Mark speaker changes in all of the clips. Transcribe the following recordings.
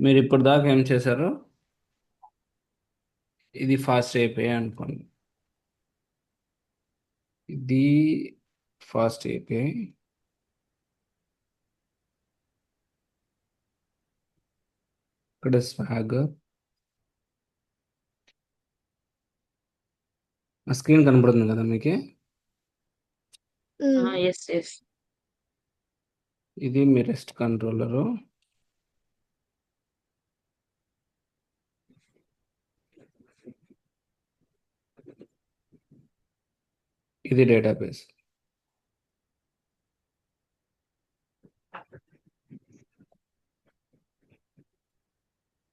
Speaker 1: మీరు ఇప్పుడు దాకా ఏం చేశారు? ఇది ఫాస్ట్ అయిపోయాయి అనుకోండి. ఇది ఫాస్ట్ అయిపోయాయి. ఇక్కడ స్వాగ్. ఆ స్క్రీన్ కనబడుతుంది కదా మీకు?
Speaker 2: ఎస్ ఎస్
Speaker 1: ఇది మీ రెస్ట్ కంట్రోలరు. ఇది డేటాబేస్.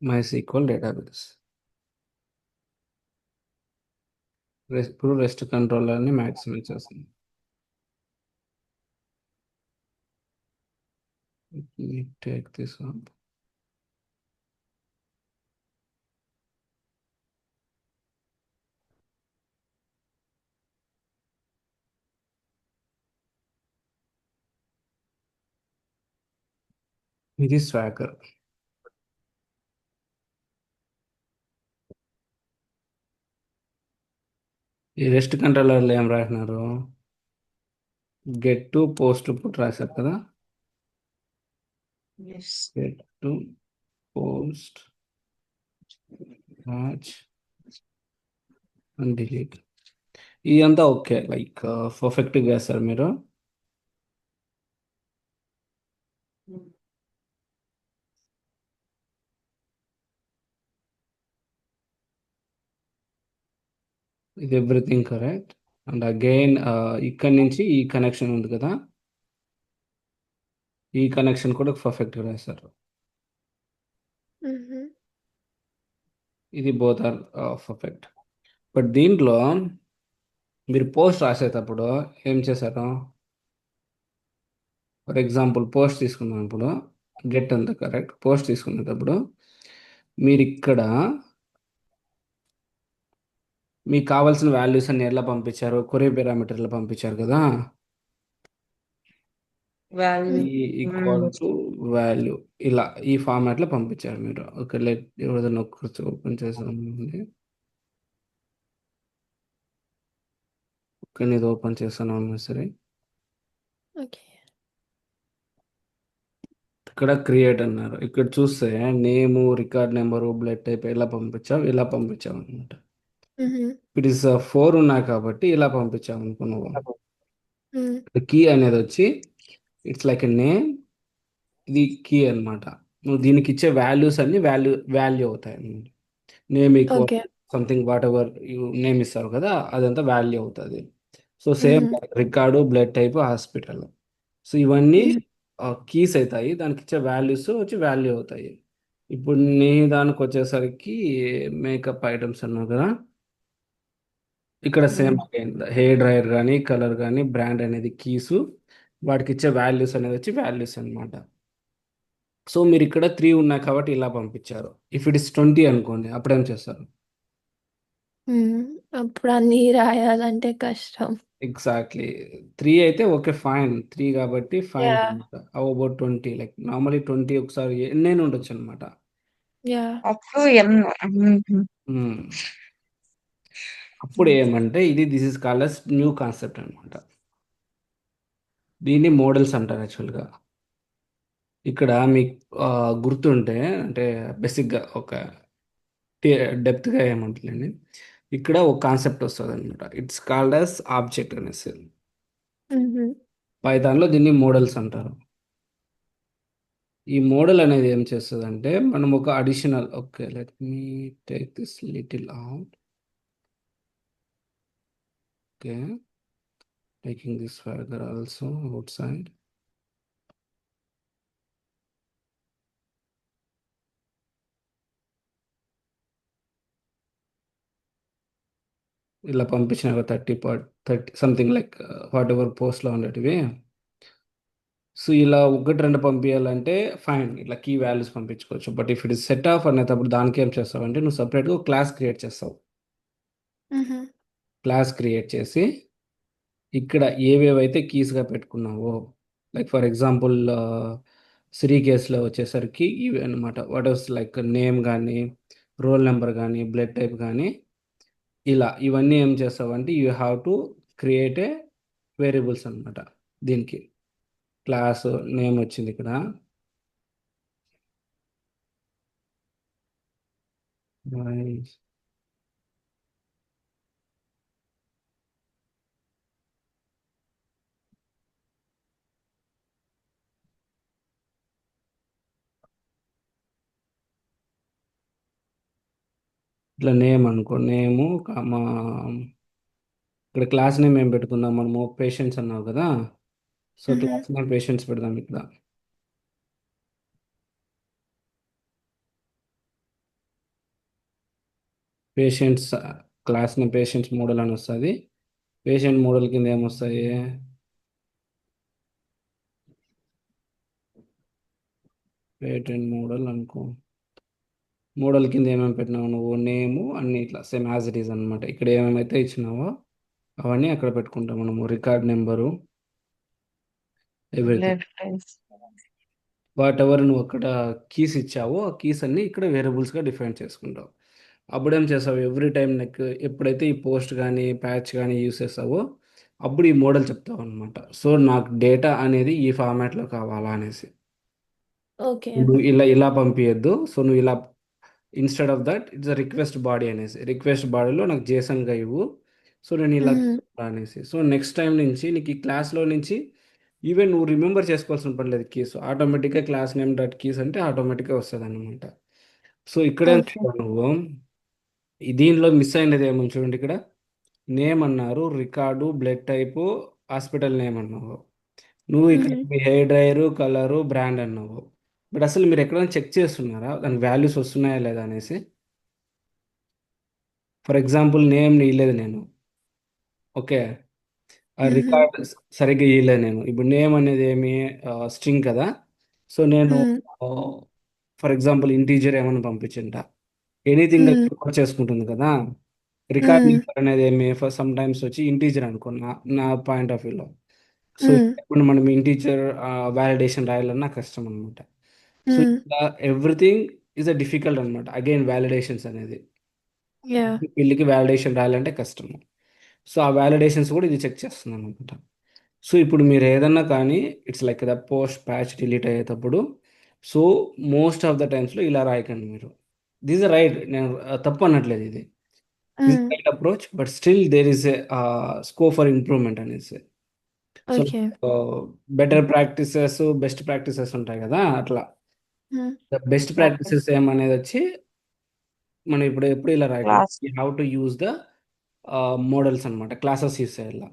Speaker 1: MySQL database. ఇప్పుడు రెస్ట్ కంట్రోలర్ని మ్యాక్సిమం చేస్తుంది. Take this one. ఇది స్వాగర్. ఈ రెస్ట్ కంట్రోలర్లో ఏం రాసినారు? గెట్ టు పోస్ట్ పుట్ రాశారు కదా.
Speaker 2: Yes
Speaker 1: get to post match and delete. ఇదంతా ఓకే, లైక్ పర్ఫెక్ట్గా చేస్తారు మీరు. ఇది ఎవ్రీథింగ్ కరెక్ట్. అండ్ అగైన్ ఇక్కడ నుంచి ఈ కనెక్షన్ ఉంది కదా, ఈ కనెక్షన్ కూడా పర్ఫెక్ట్గా రాశారు. ఇది బోత్ ఆర్ పర్ఫెక్ట్. బట్ దీంట్లో మీరు పోస్ట్ రాసేటప్పుడు ఏం చేశారు? ఫర్ ఎగ్జాంపుల్ పోస్ట్ తీసుకున్నప్పుడు గెట్ అంత కరెక్ట్. పోస్ట్ తీసుకునేటప్పుడు మీరు ఇక్కడ మీకు కావాల్సిన వాల్యూస్ అన్ని ఎలా పంపించారు? కొరీ పారామీటర్లు పంపించారు కదా.
Speaker 2: వాల్యూ
Speaker 1: ఈ ఈక్వల్ టు వాల్యూ ఇలా ఈ ఫార్మాట్లో పంపించారు మీరు. ఒక లెట్ ఎవరిదైనా ఒక్కటి ఓపెన్ చేసాను. ఒక్క ఇది ఓపెన్ చేస్తాను అన్నా సరే.
Speaker 3: ఓకే.
Speaker 1: ఇక్కడ క్రియేట్ అన్నారు. ఇక్కడ చూస్తే నేము, రికార్డ్ నెంబరు, బ్లడ్ టైప్ ఇలా పంపించావు, ఇలా పంపించావు అనమాట. ఇట్ ఈస్ 4 ఉన్నాయి కాబట్టి ఇలా పంపించావు అనుకున్నావు. కీ అనేది వచ్చి ఇట్స్ లైక్ ఎ నేమ్. ఇది కీ అన్నమాట. నువ్వు దీనికి ఇచ్చే వాల్యూస్ అన్ని వాల్యూ అవుతాయి అన్నమాట. Name equal
Speaker 3: okay.
Speaker 1: Something what ever you name ఇస్తావు కదా, అదంతా వాల్యూ అవుతుంది. So same record, blood type, hospital. So ఇవన్నీ కీస్ అవుతాయి. దానికి ఇచ్చే వాల్యూస్ వచ్చి వాల్యూ అవుతాయి. ఇప్పుడు నీ దానికి వచ్చేసరికి మేకప్ ఐటమ్స్ అన్నావు కదా. ఇక్కడ సేమ్ అగైన్ హెయిర్ డ్రైయర్ కానీ, కలర్ కానీ, బ్రాండ్ అనేది కీసు, వాటికి ఇచ్చే వాల్యూస్ అనేది వచ్చి వాల్యూస్ అన్నమాట. సో మీరు ఇక్కడ 3 ఉన్నాయి కాబట్టి ఇలా పంపించారు. ఇఫ్ ఇట్ ఇస్ 20 అనుకోండి, అప్పుడేం చేస్తారు?
Speaker 3: అప్పుడు అన్నీ రాయాలంటే కష్టం.
Speaker 1: ఎగ్జాక్ట్లీ. 3 అయితే ఓకే ఫైన్. 3 కాబట్టి ఫైన్
Speaker 3: యాహ్!
Speaker 1: అనమాట. How about 20? లైక్ నార్మల్లీ 20 ఒకసారి ఎన్నైనా ఉండొచ్చు అనమాట.
Speaker 3: యాహ్!
Speaker 2: Up to N.
Speaker 1: అప్పుడు ఏమంటే this is called as new concept అనమాట. దీన్ని మోడల్స్ అంటారు యాక్చువల్గా. ఇక్కడ మీకు గుర్తుంటే అంటే బేసిక్గా ఒక డెప్త్గా ఏమంటలేండి. ఇక్కడ ఒక కాన్సెప్ట్ వస్తుంది అనమాట. ఇట్స్ కాల్డ్ అస్ ఆబ్జెక్ట్ అనేసి. పైథాన్లో దీన్ని మోడల్స్ అంటారు. ఈ మోడల్ అనేది ఏం చేస్తుందంటే మనం ఒక additional okay let me take this little out. Okay, taking this further also out side. ఇలా పంపించిన 30 సంథింగ్ లైక్ వాట్ ఎవర్ పోస్ట్లో ఉండేటివి. సో ఇలా ఒకటి రెండు పంపించాలంటే ఫైన్, ఇట్లా కీ వాల్యూస్ పంపించుకోవచ్చు. But if it is set of అనేటప్పుడు దానికి ఏం చేస్తావు అంటే నువ్వు సపరేట్గా ఒక క్లాస్ క్రియేట్ చేస్తావు. క్లాస్ క్రియేట్ చేసి ఇక్కడ ఏవేవైతే కీస్గా పెట్టుకున్నావో, లైక్ ఫర్ ఎగ్జాంపుల్ శ్రీ కేసులో వచ్చేసరికి ఇవి అనమాట. వాట్ వాస్ లైక్ నేమ్ కానీ, రోల్ నెంబర్ కానీ, బ్లడ్ టైప్ కానీ, ఇలా ఇవన్నీ ఏం చేస్తావంటే you have to create a variables అనమాట. దీనికి క్లాస్ నేమ్ వచ్చింది ఇక్కడ. ఇట్లా నేమ్ అనుకో, నేము మా ఇక్కడ క్లాస్ నేమ్ ఏం పెట్టుకుందాం మనము, పేషెంట్స్ అన్నావు కదా. So
Speaker 3: Mhm.
Speaker 1: Class name patients పెడదాం ఇక్కడ. Patients class name patients model అని వస్తుంది. పేషెంట్ మోడల్ కింద ఏమొస్తాయి, పేటెంట్ మోడల్ అనుకో. మోడల్ కింద ఏమేమి పెట్టినావు నువ్వు, నేము అన్ని ఇట్లా సేమ్ యాజ్ ఇట్ ఈస్ అనమాట. ఇక్కడ ఏమేమైతే ఇచ్చినావో అవన్నీ అక్కడ పెట్టుకుంటాం మనము. Record number, everything,
Speaker 2: Reference.
Speaker 1: What ever నువ్వు అక్కడ కీస్ ఇచ్చావో ఆ కీస్ అన్ని ఇక్కడ వేరియబుల్స్గా డిఫైన్ చేసుకుంటావు. అప్పుడేం చేస్తావు, ఎవ్రీ టైం లైక్ ఎప్పుడైతే ఈ పోస్ట్ కానీ ప్యాచ్ కానీ యూస్ చేస్తావో అప్పుడు ఈ మోడల్ చెప్తావు అనమాట. సో నాకు డేటా అనేది ఈ ఫార్మాట్లో కావాలా అనేసి.
Speaker 3: Okay.
Speaker 1: నువ్వు ఇలా ఇలా పంపించద్దు, సో నువ్వు ఇలా instead of that it's a request body అనేసి, రిక్వెస్ట్ బాడీలో నాకు జేసన్గా ఇవ్వు, సో నేను ఇలా
Speaker 3: Mhm.
Speaker 1: అనేసి. సో నెక్స్ట్ టైం నుంచి నీకు ఈ క్లాస్లో నుంచి ఈవెన్ నువ్వు రిమెంబర్ చేసుకోవాల్సిన పని లేదు, కీస్ ఆటోమేటిక్గా క్లాస్ నేమ్ డాట్ కీస్ అంటే ఆటోమేటిక్గా వస్తుంది అనమాట. సో ఇక్కడేం
Speaker 3: Okay.
Speaker 1: చేస్తావు నువ్వు, దీనిలో మిస్ అయినది ఏమో చూడండి ఇక్కడ. నేమ్ అన్నారు, record, blood type, hospital name అన్నావు. నువ్వు ఇక్కడ
Speaker 3: Mhm.
Speaker 1: మీ హెయిర్ డ్రైయరు, కలరు, బ్రాండ్ అన్నావు. బట్ అసలు మీరు ఎక్కడైనా చెక్ చేస్తున్నారా దానికి వాల్యూస్ వస్తున్నాయా లేదా అనేసి? ఫర్ ఎగ్జాంపుల్ నేమ్ ఇవ్వలేదు నేను, ఓకే, ఆ
Speaker 3: Mhm.
Speaker 1: రికార్డ్ సరిగ్గా ఇవ్వలేదు నేను. ఇప్పుడు నేమ్ అనేది ఏమి, స్ట్రింగ్ కదా. సో నేను
Speaker 3: Mhm.
Speaker 1: ఫర్ ఎగ్జాంపుల్ ఇంటీజర్ ఏమైనా పంపించింట, ఎనీథింగ్
Speaker 3: Mhm.
Speaker 1: అది చేసుకుంటుంది కదా. Record
Speaker 3: Mhm.
Speaker 1: నెంబర్ అనేది ఏమి ఫర్ సమ్ టైమ్స్ వచ్చి ఇంటీజర్ అనుకో, నా పాయింట్ ఆఫ్ వ్యూలో. So
Speaker 3: Mhm.
Speaker 1: ఇప్పుడు మనం ఇంటీజర్ వ్యాలిడేషన్ రాయాలన్నా కష్టం అనమాట. So
Speaker 3: Mhm.
Speaker 1: ఇలా ఎవ్రీథింగ్ ఈజ్ అ డిఫికల్ట్ అనమాట. అగైన్ వ్యాలిడేషన్స్ అనేది,
Speaker 3: Yeah.
Speaker 1: వీళ్ళకి వ్యాలిడేషన్ రాయాలంటే కష్టము. సో ఆ వ్యాలిడేషన్స్ కూడా ఇది చెక్ చేస్తుంది అనమాట. సో ఇప్పుడు మీరు ఏదన్నా కానీ it's like the post patch delete అయ్యేటప్పుడు, సో మోస్ట్ ఆఫ్ ద టైమ్స్లో ఇలా రాయకండి మీరు. దిస్ రైట్, నేను తప్పు అనట్లేదు ఇది. This
Speaker 3: Mhm.
Speaker 1: Right approach, but still there is a scope for improvement అనేసి. So
Speaker 3: Okay.
Speaker 1: Better practices, best practices ఉంటాయి కదా అట్లా.
Speaker 3: Mhm.
Speaker 1: The best
Speaker 2: Okay.
Speaker 1: Practices ఏమనేది వచ్చి మనం ఇప్పుడు ఎప్పుడు ఇలా రాయకూడదు.
Speaker 2: Class.
Speaker 1: You have to use the models అనమాట, క్లాసెస్ యూస్ చేయాలి.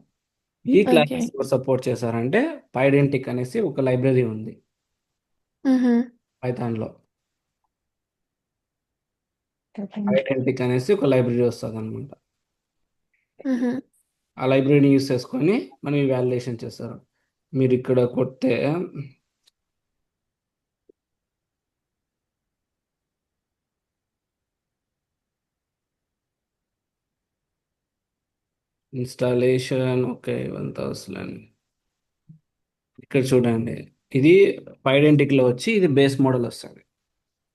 Speaker 1: ఈ క్లాసెస్
Speaker 3: Okay.
Speaker 1: ఎవరు సపోర్ట్ చేశారంటే పైడెంటిక్ అనేసి ఒక లైబ్రరీ ఉంది
Speaker 3: Mhm.
Speaker 1: పైథాన్లో.
Speaker 2: Mhm.
Speaker 1: ఐడెంటిక్ అనేసి ఒక లైబ్రరీ వస్తుంది అనమాట.
Speaker 3: Mhm.
Speaker 1: ఆ లైబ్రరీని యూస్ చేసుకొని మనం ఈ వాలిడేషన్ చేస్తారు. మీరు ఇక్కడ కొడితే ఇన్స్టాలేషన్, ఓకే, 1000. ఇక్కడ చూడండి, ఇది ఐడెంటిక్లో వచ్చి ఇది బేస్ మోడల్ వస్తుంది.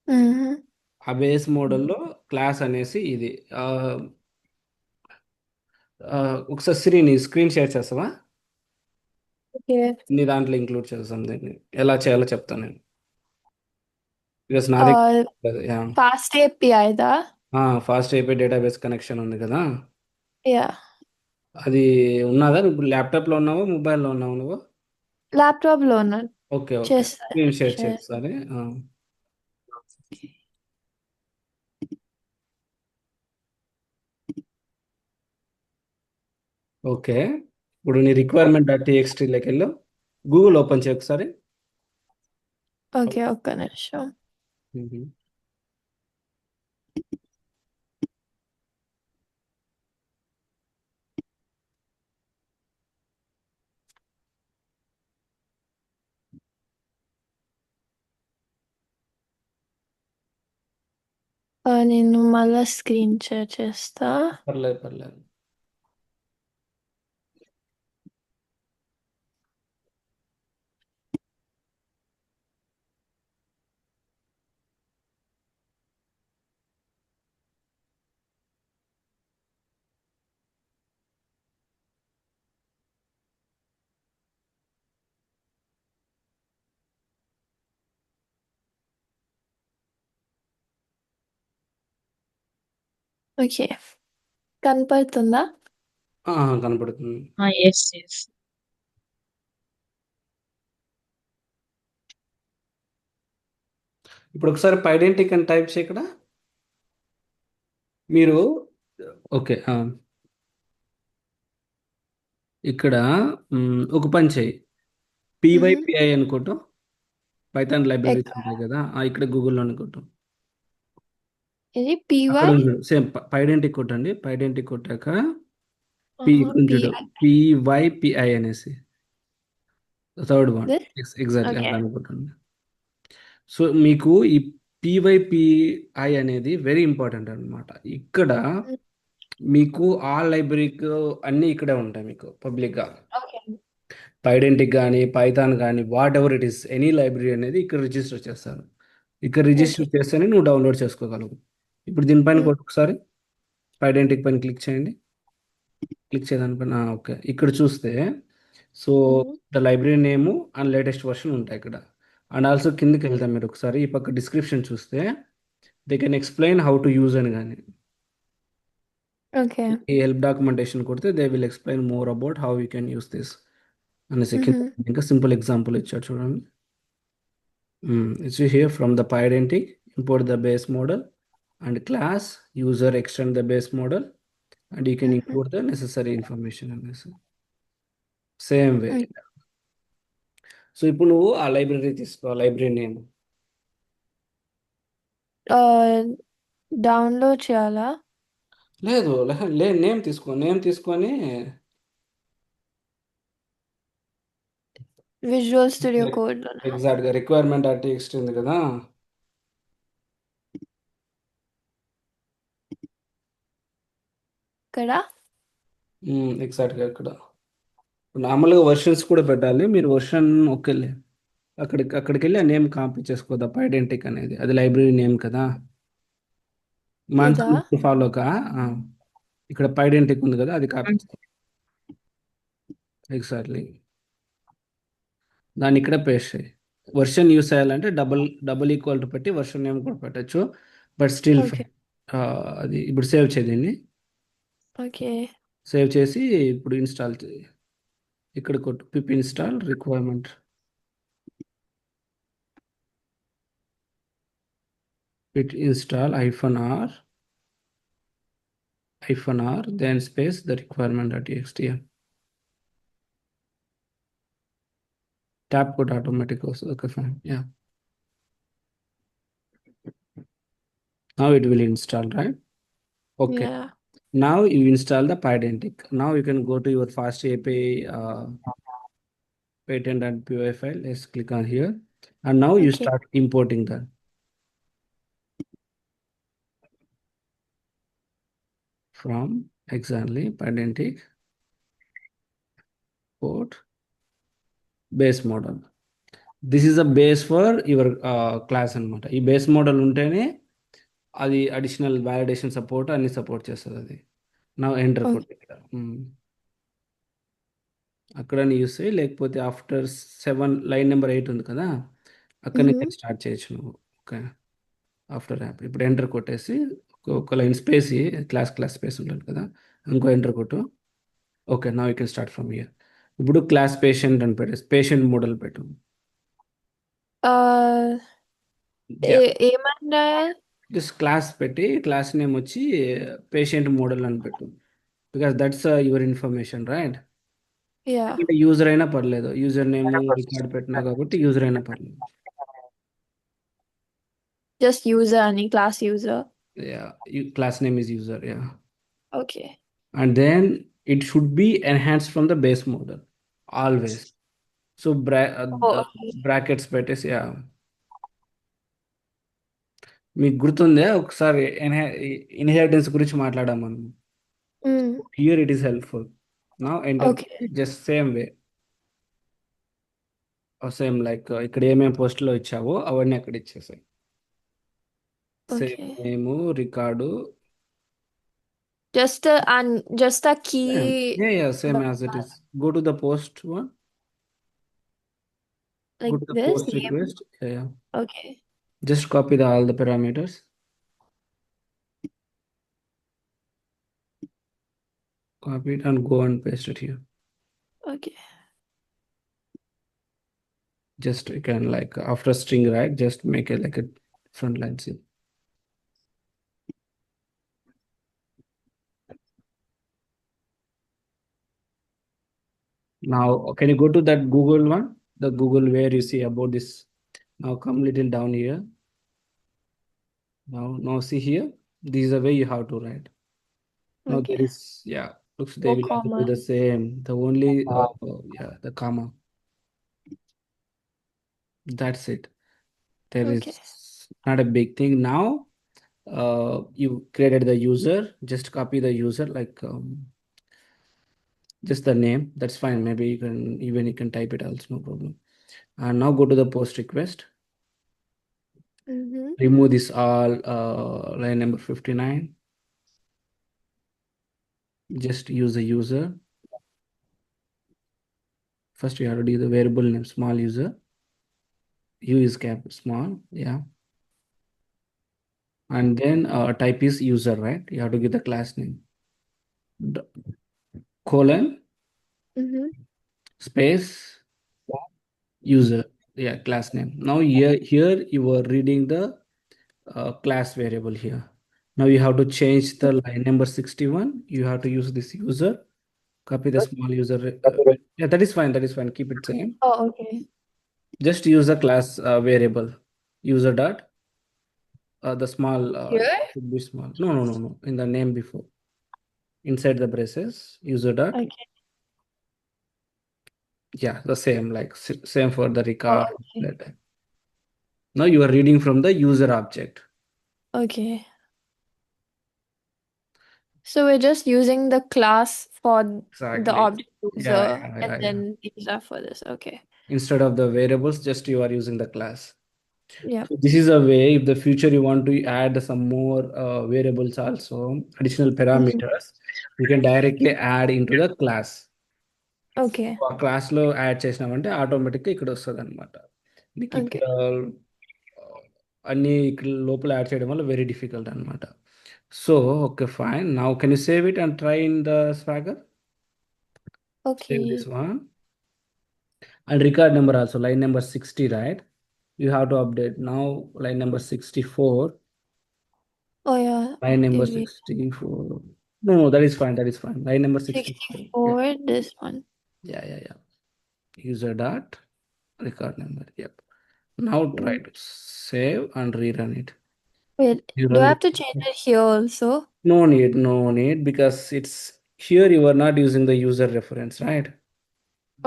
Speaker 3: Mhm.
Speaker 1: ఆ బేస్ మోడల్లో క్లాస్ అనేసి ఇది ఒకసారి నీ స్క్రీన్ షేర్ చేస్తావా?
Speaker 3: Okay.
Speaker 1: నీ దాంట్లో ఇంక్లూడ్ చేస్తాం దీన్ని, ఎలా చేయాలో చెప్తాను నేను. బికాస్ నా
Speaker 3: Uh,
Speaker 1: దగ్గర
Speaker 3: fast API దా?
Speaker 1: ఫాస్ట్ అయిపోయి డేటాబేస్ కనెక్షన్ ఉంది కదా.
Speaker 3: Yeah.
Speaker 1: అది ఉన్నదా? నువ్వు ల్యాప్టాప్లో ఉన్నావో మొబైల్లో ఉన్నావు నువ్వు?
Speaker 3: ల్యాప్టాప్ లో ఉన్న
Speaker 1: ఓకే, ఓకే,
Speaker 3: చేస్తా.
Speaker 1: Screen share
Speaker 3: Share.
Speaker 1: చేస్తాను. ఓకే, ఇప్పుడు నీ రిక్వైర్మెంట్ డాట్ టీఎక్స్టీలోకి వెళ్ళు, గూగుల్ ఓపెన్ చేయ ఒకసారి.
Speaker 3: ఓకే, ఒక్క నిమిషం.
Speaker 1: మ్మ్.
Speaker 3: నేను మళ్ళా స్క్రీన్ షేర్ చేస్తా.
Speaker 1: పర్లేదు, పర్లేదు.
Speaker 3: ఓకే. కనపడుతుందా?
Speaker 1: ఆ! కనపడుతుంది.
Speaker 2: యెస్. యెస్.
Speaker 1: ఇప్పుడు ఒకసారి పైడెంటిక్ అని టైప్ చేయి ఇక్కడ. మీరు ఓకే. ఇక్కడ ఒక పని చేయి.
Speaker 3: హుహు.
Speaker 1: పీవైపీఐ అని కొట్టు. పైథాన్ లైబ్రరీస్
Speaker 3: ఎక్కడ?
Speaker 1: ఉంటాయి కదా! ఇక్కడ గూగుల్‌లోనే కొట్టు.
Speaker 3: ఇది
Speaker 1: అక్కడ
Speaker 3: పీవై?
Speaker 1: ఉంది చూడు. సేమ్ పైడెంటిక్ కొట్టండి. పైడెంటిక్ కొట్టాక
Speaker 3: ఆహా!
Speaker 1: ఇక్కడ ఉంది చూడు. పీవైపీఐ అనేసి. Third one.
Speaker 3: This?
Speaker 1: Exactly
Speaker 3: okay.
Speaker 1: దాన్ని కొట్టండి. సో, మీకు ఈ పీవైపీఐ అనేది వెరీ ఇంపార్టెంట్ అన్నమాట. ఇక్కడ
Speaker 3: హ్మ్.
Speaker 1: మీకు ఆల్ లైబ్రరీకి అన్నీ ఇక్కడే ఉంటాయి మీకు పబ్లిక్‌గా.
Speaker 3: ఓకే.
Speaker 1: పైడెంటిక్ గానీ, పైథాన్ గానీ, whatever it is any library అనేది ఇక్కడ రిజిస్టర్ చేస్తారు. ఇక్కడ
Speaker 3: ఓకే.
Speaker 1: రిజిస్టర్ చేస్తేనే నువ్వు డౌన్లోడ్ చేసుకోగలవు. ఇప్పుడు దీనిపైన
Speaker 3: హ్మ్.
Speaker 1: కొట్టు ఒకసారి. పైడెంటిక్ పైన క్లిక్ చేయండి. క్లిక్ చేయడానిపైన ఓకే. ఇక్కడ చూస్తే సో,
Speaker 3: హుహు.
Speaker 1: The library name and latest version ఉంటాయి ఇక్కడ. అండ్ ఆల్సో కిందకెళ్తాం మీరు ఒకసారి. ఈ పక్క డిస్క్రిప్షన్ చూస్తే they can explain how to use అని గాని.
Speaker 3: ఓకే.
Speaker 1: ఈ హెల్ప్ డాక్యుమెంటేషన్ కొడితే they will explain more about how you can use this అనేసి
Speaker 3: హుహు.
Speaker 1: కింద ఇంకా సింపుల్ ఎగ్జాంపుల్ ఇచ్చాడు చూడండి. It's here from the pydentic, import the base model and class user extend the base model and you can
Speaker 3: హుహు.
Speaker 1: include the necessary information in this. Same way.
Speaker 3: హ్మ్.
Speaker 1: So ఇప్పుడు నువ్వు ఆ లైబ్రరీ తీసుకో library name.
Speaker 3: Download చేయాలా?
Speaker 1: లేదు name తీసుకో. Name తీసుకొని
Speaker 3: విజువల్ స్టూడియో కోడ్‌లోనా?
Speaker 1: ఎగ్జాక్ట్గా రిక్వైర్మెంట్ టీఎక్స్టీ ఉంది కదా.
Speaker 3: ఇక్కడ?
Speaker 1: ఎగ్జాక్ట్గా ఇక్కడ నార్మల్గా వర్షన్స్ కూడా పెట్టాలి. మీరు వర్షన్ ఒకెళ్ళి అక్కడికి వెళ్ళి ఆ నేమ్ కాపీ చేసుకోదా ఐడెంటిక్ అనేది అది లైబ్రరీ నేమ్ కదా.
Speaker 3: ఇదా?
Speaker 1: మాన్సన్ ఫాలో కా ఇక్కడ ఐడెంటిక్ ఉంది కదా అది కాపీ
Speaker 2: హ్మ్.
Speaker 1: ఎగ్జాక్ట్లీ దాన్ని ఇక్కడ పేస్ట్ చేయి. వర్షన్ యూస్ చేయాలంటే డబుల్ డబుల్ ఈక్వల్ టు పెట్టి వర్షన్ నేమ్ కూడా పెట్టచ్చు. But still
Speaker 3: okay.
Speaker 1: అది ఇప్పుడు సేవ్ చేయండి.
Speaker 3: ఓకే.
Speaker 1: సేవ్ చేసి ఇప్పుడు ఇన్స్టాల్ చేయి. ఇక్కడ కొట్టు pip install requirement pip install -r then space the requirement.txt tap code automatic also. Okay, fine. Yeah, now it will install, right? Okay,
Speaker 3: yeah!
Speaker 1: now you install the pydentic. Now you can go to your FastAPI patent.py file. Let's click on here and now you
Speaker 3: okay.
Speaker 1: start importing that from exactly pydentic port base model. This is a base for your class అనమాట. ఈ base model ఉంటేనే అది additional validation support అన్ని support చేస్తుంది అది. నా enter
Speaker 3: okay.
Speaker 1: కొట్టి ఇక్కడ అక్కడ యూస్ చేయి లేకపోతే ఆఫ్టర్ 7 లైన్ నెంబర్ 8 ఉంది కదా అక్కడ
Speaker 3: హుహు.
Speaker 1: నుంచి స్టార్ట్ చేయొచ్చు నువ్వు. ఓకే, ఆఫ్టర్ యాప్ ఇప్పుడు ఎంటర్ కొట్టేసి ఒక లైన్ స్పేస్ క్లాస్ స్పేస్ ఉంటుంది కదా ఇంకో ఎంటర్ కొట్టు. ఓకే, నా you can start from here. ఇప్పుడు క్లాస్ పేషెంట్ అని పెట్టేసి పేషెంట్ మోడల్ పెట్టు.
Speaker 3: ఆహ్, ఏమని రాయాలి?
Speaker 1: జస్ట్ క్లాస్ పెట్టి క్లాస్ నేమ్ వచ్చి పేషెంట్ మోడల్ అని పెట్టు. Because that's your information right.
Speaker 3: Yeah!
Speaker 1: User అయినా పర్లేదు. యూజర్ నేమ్ రికార్డ్ పెట్టినా కాబట్టి యూజర్ అయినా పర్లేదు.
Speaker 3: జస్ట్ యూజర్ అని class user.
Speaker 1: Yeah, class name is user. Yeah,
Speaker 3: okay.
Speaker 1: And then it should be enhanced from the base model always. So
Speaker 3: oh!
Speaker 1: Brackets పెట్టేసి మీకు గుర్తుందే ఒకసారి ఇన్హెరిటెన్స్ గురించి మాట్లాడాం మనం.
Speaker 3: Hmm.
Speaker 1: Here it is helpful. నా enter
Speaker 3: okay.
Speaker 1: Just same way same like ఇక్కడ ఏమేమి పోస్టులో ఇచ్చావో అవన్నీ అక్కడ ఇచ్చేసాయి. Same
Speaker 3: okay.
Speaker 1: Name record
Speaker 3: just just ఆ key
Speaker 1: same. Same as it is. Go to the post one. Go
Speaker 3: like
Speaker 1: to the
Speaker 3: this
Speaker 1: post
Speaker 3: name.
Speaker 1: request. Yeah.
Speaker 3: Okay.
Speaker 1: Just copy all the parameters. Copy it and go and paste it here.
Speaker 3: Okay.
Speaker 1: Just you can like after string, right? Just make it like a front line. See. Now, can you go to that Google one? The Google where you see about this. Now come little down here. Now see here. This is the way you have to write. Now there
Speaker 3: Okay.
Speaker 1: is, yeah, looks they
Speaker 3: No
Speaker 1: will have to do
Speaker 3: comma.
Speaker 1: the same. The only, yeah, the comma. That's it. There
Speaker 3: Okay.
Speaker 1: is not a big thing. Now, you created the user. Just copy the user, like just the name. That's fine. Maybe you can even you can type it also, no problem. And now go to the post request.
Speaker 3: Mm-hmm.
Speaker 1: Remove this all line number 59. Just use the user. First, you have to do the variable name small user. U is cap small, yeah. And then type is user, right? You have to give the class name. Colon
Speaker 3: Mm-hmm.
Speaker 1: space user, yeah, class name. Now here you are reading the class variable here. Now you have to change the line number 61. You have to use this user. Copy the small user. Yeah, that is fine. That is fine. Keep it same.
Speaker 3: Oh, okay.
Speaker 1: Just use the class variable user dot the small
Speaker 3: Here?
Speaker 1: should be small. No. In the name before inside the braces user dot.
Speaker 3: Okay.
Speaker 1: Yeah, the same like same for the
Speaker 3: Oh,
Speaker 1: record.
Speaker 3: okay.
Speaker 1: Now you are reading from the user object.
Speaker 3: Okay. So we're just using the class for the
Speaker 1: Exactly.
Speaker 3: object
Speaker 1: Yeah,
Speaker 3: user
Speaker 1: yeah,
Speaker 3: and
Speaker 1: yeah, yeah.
Speaker 3: then these are for this. Okay.
Speaker 1: Instead of the variables, just you are using the class.
Speaker 3: Yeah.
Speaker 1: So this is a way if the future you want to add some more variables also, additional
Speaker 3: Mhm.
Speaker 1: parameters, you can directly add into the class.
Speaker 3: Okay.
Speaker 1: ఆ క్లాస్లో add చేసినామంటే ఆటోమేటిక్గా ఇక్కడ వస్తుంది అనమాట నీకు ఇక్కడ
Speaker 3: Okay.
Speaker 1: అన్ని ఇక్కడ లోపల యాడ్ చేయడం వల్ల వెరీ డిఫికల్ట్ అనమాట so okay fine now can you save it and try in the Swagger save this
Speaker 3: Okay.
Speaker 1: One and record number also line number 60, right? You have to update now line number 64.
Speaker 3: Oh yeah.
Speaker 1: Line number
Speaker 3: Did we
Speaker 1: 64. No, that is fine, that is fine. Line number 64. Yeah,
Speaker 3: 64? This one.
Speaker 1: yeah. User dot record number, yep. Now try
Speaker 3: Mm.
Speaker 1: to save and rerun it.
Speaker 3: Wait,
Speaker 1: You
Speaker 3: do
Speaker 1: run
Speaker 3: I
Speaker 1: it.
Speaker 3: have to change it here also?
Speaker 1: No need, because it's here you are not using the user reference, right?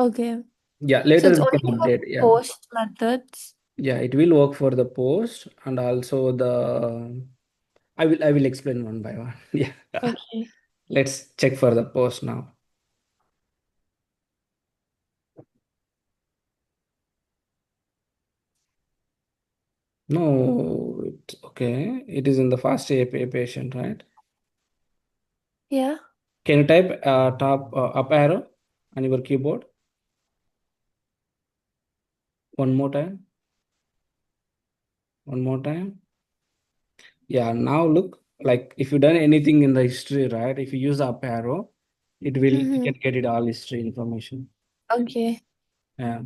Speaker 3: Okay.
Speaker 1: Yeah,
Speaker 3: So
Speaker 1: later
Speaker 3: it's
Speaker 1: we
Speaker 3: only
Speaker 1: can
Speaker 3: for
Speaker 1: update. Yeah.
Speaker 3: post methods.
Speaker 1: Yeah, it will work for the post and also the I will explain one by one. Yeah.
Speaker 3: Okay.
Speaker 1: Let's check for the post now. No, okay. It is in the FastAPI patient, right?
Speaker 3: Yeah.
Speaker 1: Can you type top up arrow on your keyboard one more time? One more time. Yeah, now look, like if you done anything in the history, right? If you use up arrow, it will you
Speaker 3: Mm-hmm.
Speaker 1: can get it all history information.
Speaker 3: Okay.
Speaker 1: Yeah.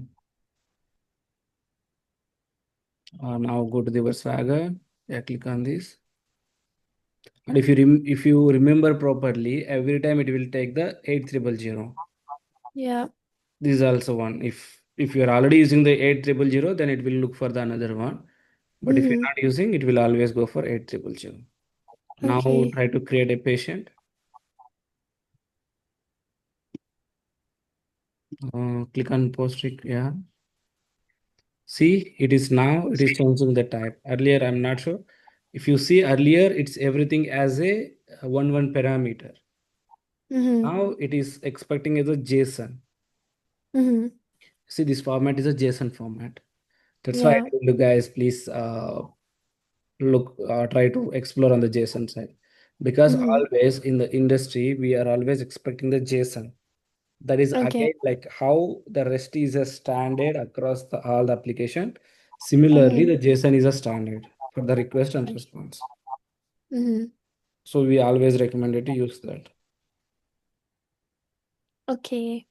Speaker 1: Now go to the Swagger. Yeah, click on this. And if you remember properly, every time it will take the 8000.
Speaker 3: Yeah.
Speaker 1: This is also one. If you are already using the 8000, then it will look for the another one. But if you're
Speaker 3: Mm-hmm.
Speaker 1: not using, it will always go for 8000. Now
Speaker 3: Okay.
Speaker 1: try to create a patient. Click on post. Yeah. See, it is changing the type. Earlier, I'm not sure. If you see earlier, it's everything as a one parameter.
Speaker 3: Mm-hmm.
Speaker 1: Now it is expecting as a JSON.
Speaker 3: Mm-hmm.
Speaker 1: See, this format is a JSON format. That's why I
Speaker 3: Yeah.
Speaker 1: told you guys, please try to explore on the JSON side. Because
Speaker 3: Mm-hmm.
Speaker 1: always in the industry, we are always expecting the JSON. That is
Speaker 3: Okay.
Speaker 1: again like how the REST is a standard across all the application. Similarly,
Speaker 3: Mm-hmm.
Speaker 1: the JSON is a standard for the request and response.
Speaker 3: Mm-hmm.
Speaker 1: So we always recommend you to use that.
Speaker 3: Okay.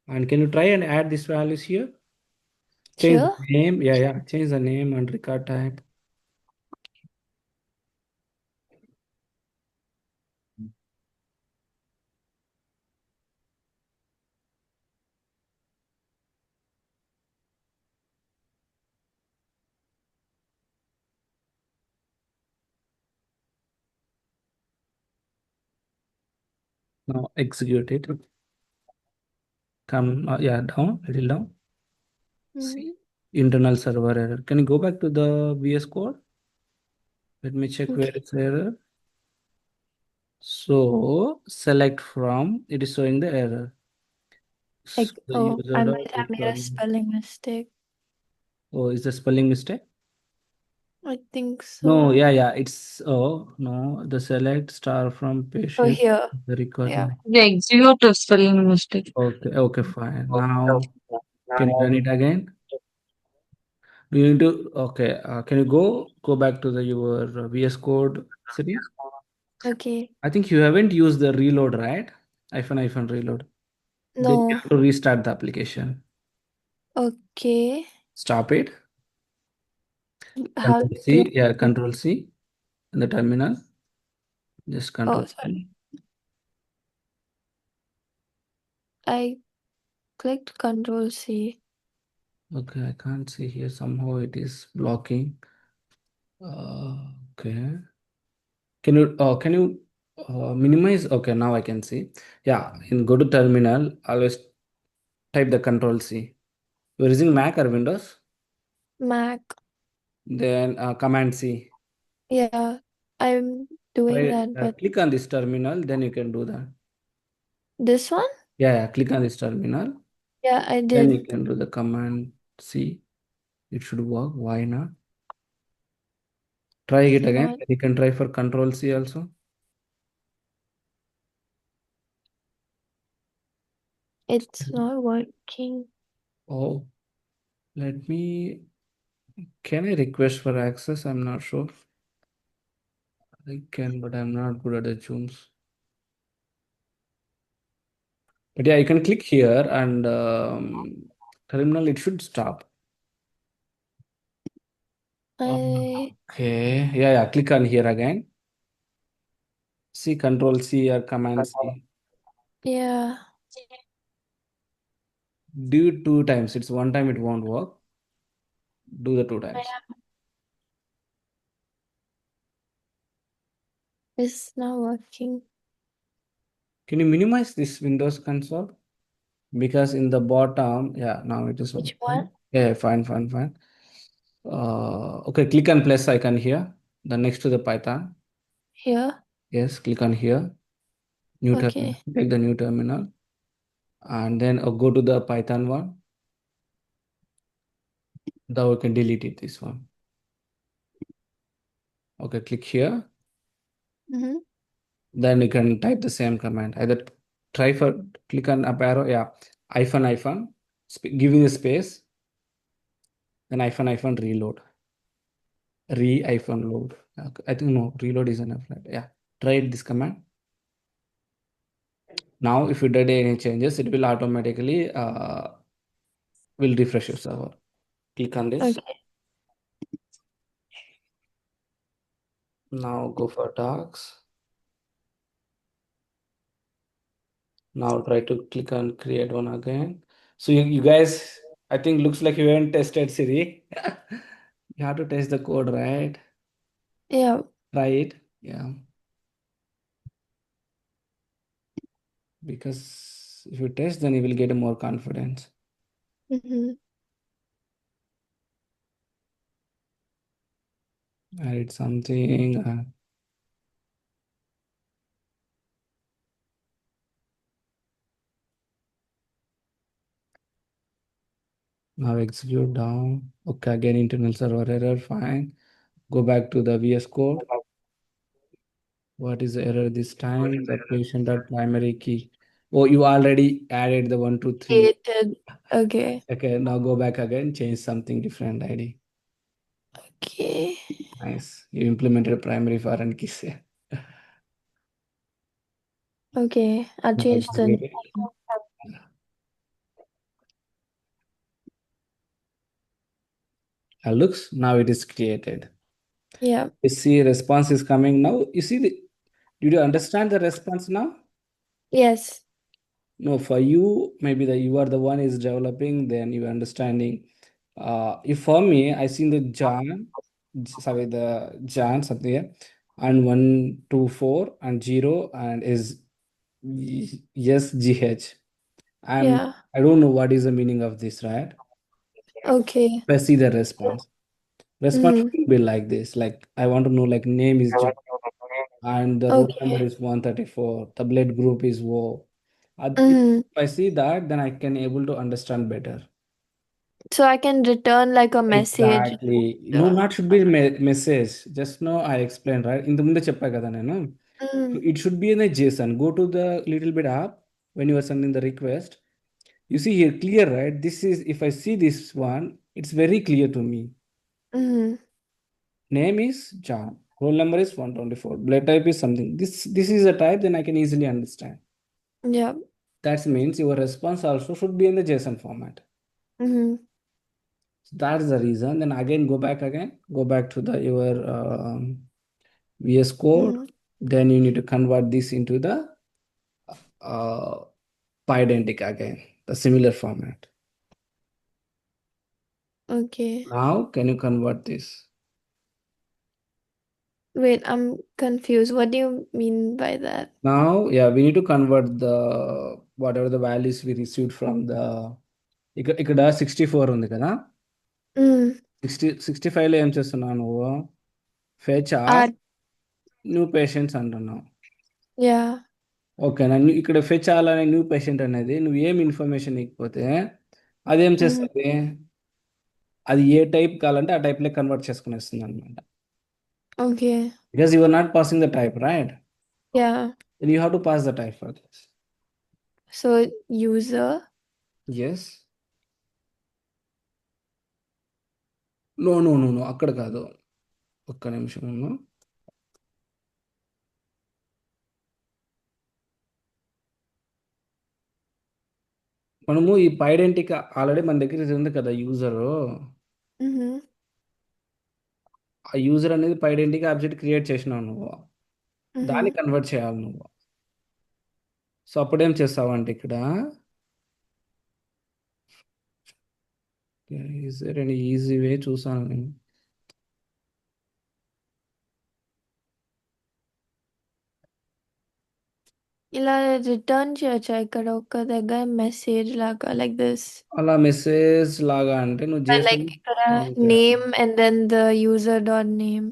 Speaker 1: And can you try and add these values here? Change the
Speaker 3: Here?
Speaker 1: name. Yeah, yeah. Change the name and record type. Now execute it. Come, yeah, down, little down.
Speaker 3: Mm-hmm.
Speaker 1: See, internal server error. Can you go back to the VS Code? Let me check where
Speaker 3: Okay.
Speaker 1: it's error. So select from, it is showing the error. So the
Speaker 3: Oh,
Speaker 1: user
Speaker 3: I
Speaker 1: dot
Speaker 3: might have made a
Speaker 1: return.
Speaker 3: spelling mistake.
Speaker 1: Oh, is the spelling mistake?
Speaker 3: I think
Speaker 1: No,
Speaker 3: so.
Speaker 1: yeah, yeah. It's oh no, the select star from
Speaker 3: Oh,
Speaker 1: patient
Speaker 3: here.
Speaker 1: the
Speaker 3: Yeah.
Speaker 1: record.
Speaker 2: The execute spelling mistake.
Speaker 1: Okay, okay, fine.
Speaker 2: Okay.
Speaker 1: Now can you run it again? Do you need to okay? Can you go back to the your VS Code series?
Speaker 3: Okay.
Speaker 1: I think you haven't used the reload, right? Hyphen reload. Then you
Speaker 3: No.
Speaker 1: have to restart the application.
Speaker 3: Okay.
Speaker 1: Stop it.
Speaker 3: How
Speaker 1: Control
Speaker 3: do
Speaker 1: C. Yeah,
Speaker 3: I?
Speaker 1: Control C in the terminal. Just
Speaker 3: Oh,
Speaker 1: Control C.
Speaker 3: sorry. I clicked Control C.
Speaker 1: Okay, I can't see here. Somehow it is blocking. Okay. Can you minimize? Okay, now I can see. Yeah, in go to terminal, always type the Control C. You're using Mac or Windows?
Speaker 3: Mac.
Speaker 1: Then Command C.
Speaker 3: Yeah. I'm doing
Speaker 1: Try
Speaker 3: that, but
Speaker 1: click on this terminal, then you can do that.
Speaker 3: this one?
Speaker 1: Yeah, yeah, click on this terminal.
Speaker 3: Yeah, I
Speaker 1: Then you
Speaker 3: did.
Speaker 1: can do the Command C. It should work. Why not? Try
Speaker 3: It's
Speaker 1: it again.
Speaker 3: not.
Speaker 1: You can try for Control C also.
Speaker 3: It's not working.
Speaker 1: Oh, let me. Can I request for access? I'm not sure. I can, but I'm not good at the zooms. But yeah, you can click here and terminal. It should stop.
Speaker 3: I
Speaker 1: Okay. Yeah, yeah. Click on here again. See Control C or Command C.
Speaker 3: yeah.
Speaker 1: Do it two times. It's one time it won't work. Do the two times.
Speaker 3: It's not working.
Speaker 1: Can you minimize this Windows console? Because in the bottom, yeah, now it is
Speaker 3: Which one?
Speaker 1: working. Yeah, fine, fine, fine. Okay, click on plus icon here. The next to the Python.
Speaker 3: Here?
Speaker 1: Yes, click on here. New terminal.
Speaker 3: Okay.
Speaker 1: Take the new terminal. And then go to the Python one. Now we can delete it, this one. Okay, click here.
Speaker 3: Mm-hmm.
Speaker 1: Then you can type the same command. Either try for click on up arrow, yeah, hyphen, giving a space, then hyphen reload, hyphen load. Okay, I think no, reload is enough. Right? Yeah, try this command. Now, if you did any changes, it will automatically will refresh your server. Click on this.
Speaker 3: Okay.
Speaker 1: Now go for docs. Now try to click on create one again. So you guys, I think looks like you haven't tested Siri. You have to test the code, right?
Speaker 3: Yeah.
Speaker 1: Try it. Yeah. Because if you test, then you will get more confidence.
Speaker 3: Mm-hmm.
Speaker 1: Add something. Now execute down. Okay, again internal server error. Fine. Go back to the VS Code. What is the error this time? The patient dot primary key. Oh, you already added the 1, 2, 3.
Speaker 3: Created. Okay.
Speaker 1: Okay, now go back again. Change something different ID.
Speaker 3: Okay.
Speaker 1: Nice. You implemented primary foreign keys.
Speaker 3: Okay. I'll
Speaker 1: Now
Speaker 3: change
Speaker 1: it's
Speaker 3: the
Speaker 1: created.
Speaker 3: name.
Speaker 1: Looks, now it is created.
Speaker 3: Yeah.
Speaker 1: You see response is coming now. You see did you understand the response now?
Speaker 3: Yes.
Speaker 1: No, for you, maybe you are the one is developing, then you understanding. If for me, I seen the sorry, the John something here, and 124 and 0 and is yes GH.
Speaker 3: Yeah.
Speaker 1: I don't know what is the meaning of this, right?
Speaker 3: Okay.
Speaker 1: I see the response. Response
Speaker 3: Mm-hmm.
Speaker 1: will be like this. Like I want to know like name is John and the roll number
Speaker 3: Okay.
Speaker 1: is 134. The blood group is O. If
Speaker 3: Mm-hmm.
Speaker 1: I see that, then I can able to understand better.
Speaker 3: So I can return like a message.
Speaker 1: Exactly. No,
Speaker 3: Yeah.
Speaker 1: not should be message. Just now I explained, right? In the ముందే చెప్పా కదా నేను.
Speaker 3: Mm-hmm.
Speaker 1: It should be in a JSON. Go to the little bit app when you are sending the request. You see here clear, right? This is if I see this one, it's very clear to me.
Speaker 3: Mm-hmm.
Speaker 1: Name is John. Roll number is 124. Blood type is something. This is a type, then I can easily understand.
Speaker 3: Yeah.
Speaker 1: That means your response also should be in the JSON format.
Speaker 3: Mm-hmm.
Speaker 1: So that's the reason. Then again, go back to the your VS Code.
Speaker 3: Mm-hmm.
Speaker 1: Then you need to convert this into the uh, pydantic again, the similar format.
Speaker 3: Okay.
Speaker 1: Now, can you convert this?
Speaker 3: Wait, I'm confused. What do you mean by that?
Speaker 1: Now, yeah, we need to convert the whatever the values we received from the ఇక్కడ 64 ఉంది కదా
Speaker 3: Mm.
Speaker 1: 65లో ఏం చేస్తున్నావు నువ్వు fetch all
Speaker 3: Uh,
Speaker 1: new patients అంటున్నావు
Speaker 3: yeah.
Speaker 1: Okay నన్ను ఇక్కడ fetch all అనే న్యూ పేషెంట్ అనేది నువ్వు ఏం ఇన్ఫర్మేషన్ ఇవ్వకపోతే అదేం
Speaker 3: Mm-hmm.
Speaker 1: చేస్తుంది అది ఏ టైప్ కావాలంటే ఆ టైప్లో కన్వర్ట్ చేసుకునేస్తుంది అనమాట
Speaker 3: Okay.
Speaker 1: Because you are not passing the type right
Speaker 3: Yeah.
Speaker 1: Then you have to pass the type for this
Speaker 3: So user.
Speaker 1: Yes no అక్కడ కాదు ఒక్క నిమిషం మనము ఈ పైడెంటిక్ ఆల్రెడీ మన దగ్గర ఇది ఉంది కదా యూజరు
Speaker 3: Mm-hmm.
Speaker 1: ఆ యూజర్ అనేది పైడెంటిక్ ఆబ్జెక్ట్ క్రియేట్ చేసినావు నువ్వు
Speaker 3: Mm-hmm.
Speaker 1: దాన్ని కన్వర్ట్ చేయాలి నువ్వు సో అప్పుడేం చేస్తావంటే ఇక్కడ is there any easy way చూసాను నేను
Speaker 3: ఇలా రిటర్న్ చేయొచ్చా ఇక్కడ ఒక దగ్గర మెసేజ్ లాగా లైక్ దిస్
Speaker 1: అలా మెసేజ్ లాగా అంటే నువ్వు
Speaker 3: లైక్
Speaker 1: జేసన్
Speaker 3: ఇక్కడ
Speaker 1: ఏం చేయాలి
Speaker 3: name and then the user dot name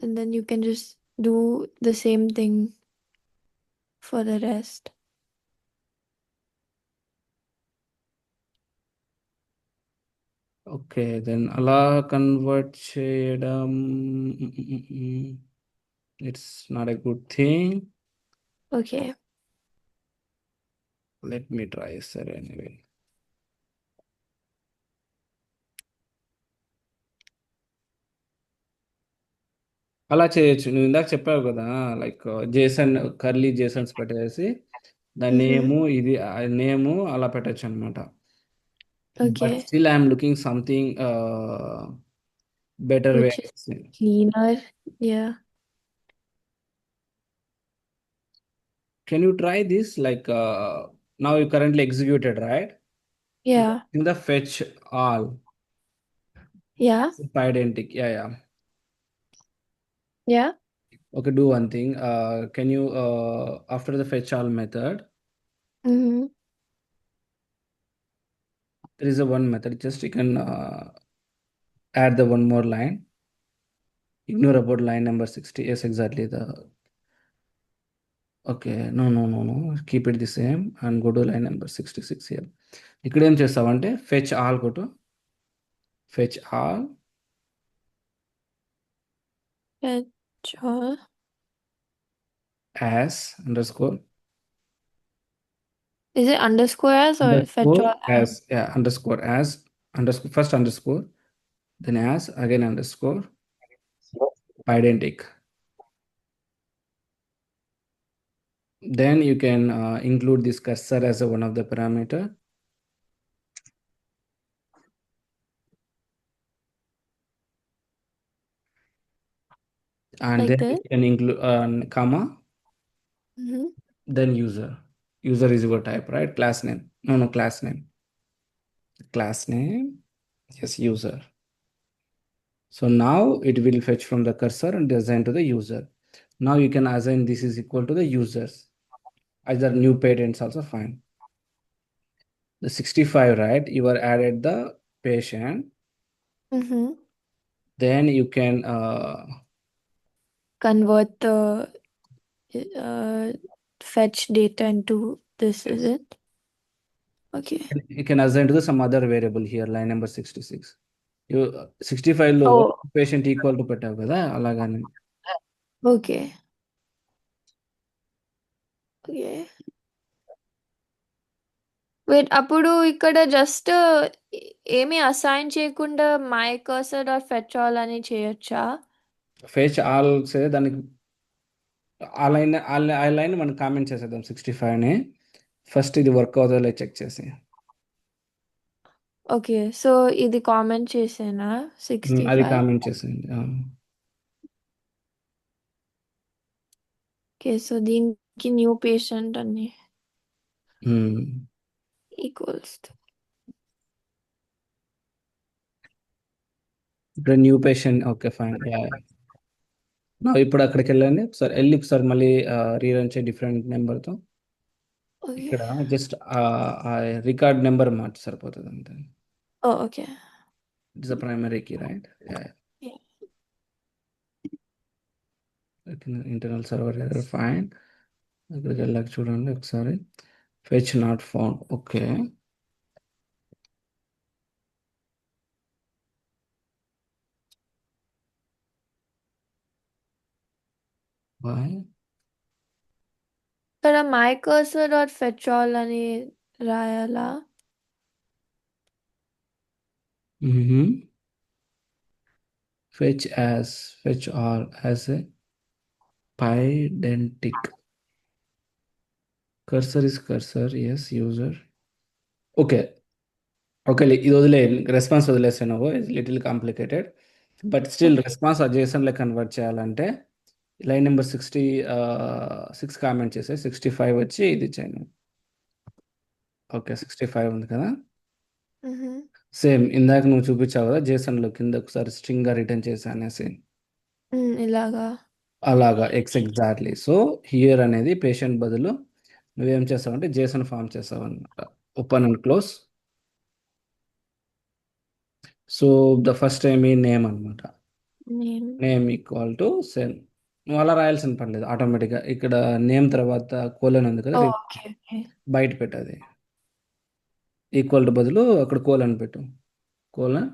Speaker 3: and then you can just do the same thing for the rest.
Speaker 1: Okay then అలా కన్వర్ట్ చేయడం it's not a good thing
Speaker 3: Okay.
Speaker 1: Let me try సరే anyway అలా చేయొచ్చు నువ్వు ఇందాక చెప్పావు కదా like Jason curly Jason's పెట్టేసి దాని
Speaker 3: Mm-hmm.
Speaker 1: నేము ఇది నేము అలా పెట్టచ్చు అనమాట but
Speaker 3: Okay.
Speaker 1: Still I'm looking something better way
Speaker 3: Which is cleaner. Yeah.
Speaker 1: Can you try this like now you currently executed right
Speaker 3: Yeah.
Speaker 1: In the fetch all
Speaker 3: Yeah.
Speaker 1: Identical yeah
Speaker 3: Yeah.
Speaker 1: okay do one thing can you after the fetch all method
Speaker 3: Mm-hmm.
Speaker 1: there is a one method just you can add the one more line ignore about line number 60 yes exactly the okay no keep it the same and go to line number 66 here ఇక్కడ ఏం చేస్తావంటే fetch all కొట్టు fetch all
Speaker 3: Fetch all.
Speaker 1: as underscore
Speaker 3: Is it underscore as or fetch
Speaker 1: Underscore
Speaker 3: all as?
Speaker 1: as, yeah, underscore as, underscore, first underscore, then as, again underscore, identic. Then you can include this cursor as one of the parameter. And
Speaker 3: Like
Speaker 1: then
Speaker 3: this?
Speaker 1: you can include comma,
Speaker 3: Mm-hmm.
Speaker 1: then user. User is your type, right? Class name. No, class name. Class name, yes, user. So now it will fetch from the cursor and assign to the user. Now you can assign this is equal to the users. Either new patents also fine. The 65, right? You are added the patient.
Speaker 3: Mm-hmm.
Speaker 1: Then you can
Speaker 3: Convert the uh, fetch data into this, is
Speaker 1: yes,
Speaker 3: it? Okay.
Speaker 1: you can assign to the some other variable here, line number 66. You 65 లో
Speaker 3: Oh,
Speaker 1: patient equal to పెట్టావు కదా అలాగని.
Speaker 3: okay. Okay. Wait అప్పుడు ఇక్కడ just ఏమీ assign చేయకుండా my cursor or fetch all అని చేయొచ్చా?
Speaker 1: ఫెచ్ ఆల్ సే దానికి ఆ లైన్ మనం కామెంట్ చేసేద్దాం 65ని. ఫస్ట్ ఇది వర్క్ అవుతుందో చెక్ చేసి.
Speaker 3: ఓకే, సో ఇది కామెంట్ చేసేనా
Speaker 1: అది
Speaker 3: 65?
Speaker 1: కామెంట్ చేసేయండి.
Speaker 3: ఓకే, సో దీనికి న్యూ పేషెంట్ అని ఈక్వల్స్
Speaker 1: ఇప్పుడు న్యూ పేషెంట్, ఓకే ఫైన్. ఇప్పుడు అక్కడికి వెళ్ళండి ఒకసారి మళ్ళీ రీరన్ చేయి డిఫరెంట్ నెంబర్తో.
Speaker 3: ఓకే.
Speaker 1: ఇక్కడ జస్ట్ రికార్డ్ నెంబర్ మార్చి సరిపోతుంది అంతే.
Speaker 3: Okay.
Speaker 1: It's the primary key, right? Internal server error, fine. ఇక్కడికి వెళ్ళాక చూడండి ఒకసారి. Fetch not found, okay. Bye.
Speaker 3: ఇక్కడ my cursor or fetch all అని రాయాలా?
Speaker 1: Fetch all as a pydentic. Cursor is cursor, yes, user. Okay. Okay, ఇది వదిలే, response వదిలేసాను. It's little complicated, but still response JSON convert చేయాలంటే line number 66 comment చేసే 65 వచ్చి ఇది ఇచ్చాను. ఓకే, 65 ఉంది కదా. సేమ్ ఇందాక నువ్వు చూపించావు కదా JSONలో కింద ఒకసారి స్ట్రింగ్గా రిటర్న్ చేసా అనేసి.
Speaker 3: ఇలాగా
Speaker 1: అలాగా ఎగ్జాక్ట్లీ. సో హియర్ అనేది పేషెంట్ బదులు నువ్వేం చేస్తావంటే JSON ఫామ్ చేస్తావు అనమాట. Open and close. So the first ఏమి నేమ్ అనమాట. Name equal to same. నువ్వు అలా రాయాల్సిన పర్లేదు, ఆటోమేటిక్గా ఇక్కడ నేమ్ తర్వాత కోలన్ ఉంది కదా,
Speaker 3: ఓకే.
Speaker 1: బయట పెట్టది. ఈక్వల్ టు బదులు అక్కడ కోలన్ పెట్టు. Colon.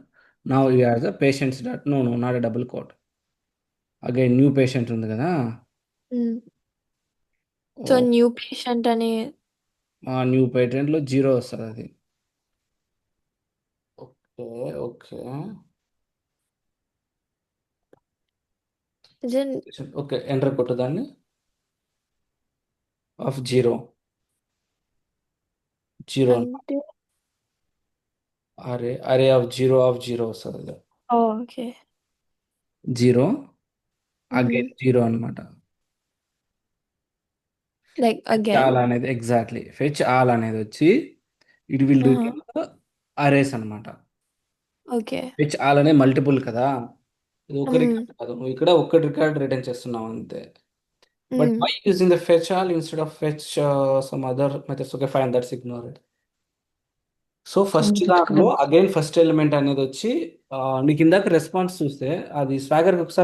Speaker 1: Now you have the patients dot, no not a double quote. Again new patient ఉంది కదా.
Speaker 3: సో న్యూ పేషెంట్ అని
Speaker 1: న్యూ పేషెంట్లో 0 వస్తుంది అది. ఓకే. ఓకే. ఓకే, ఎంటర్ కొట్టు దాన్ని. ఆఫ్ 0
Speaker 3: అంటే
Speaker 1: అరే ఆఫ్ 0 వస్తుంది.
Speaker 3: ఓకే.
Speaker 1: 0 అగైన్ 0 అనమాట.
Speaker 3: Like again.
Speaker 1: ఆల్ అనేది ఎగ్జాక్ట్లీ ఫెచ్ ఆల్ అనేది వచ్చి ఇట్ విల్ డూ అరేస్ అనమాట.
Speaker 3: ఓకే.
Speaker 1: ఫెచ్ ఆల్ అనే మల్టిపుల్ కదా, ఇది ఒక రికార్డ్ కాదు, నువ్వు ఇక్కడ ఒక్క రికార్డ్ రిటర్న్ చేస్తున్నావు అంతే. But by using the fetch all instead of fetch some other methods, okay fine, that's ignore it. So first దాంట్లో అగైన్ ఫస్ట్ ఎలిమెంట్ అనేది వచ్చి నీకు ఇందాక రెస్పాన్స్ చూస్తే అది స్వాగర్ ఒకసారి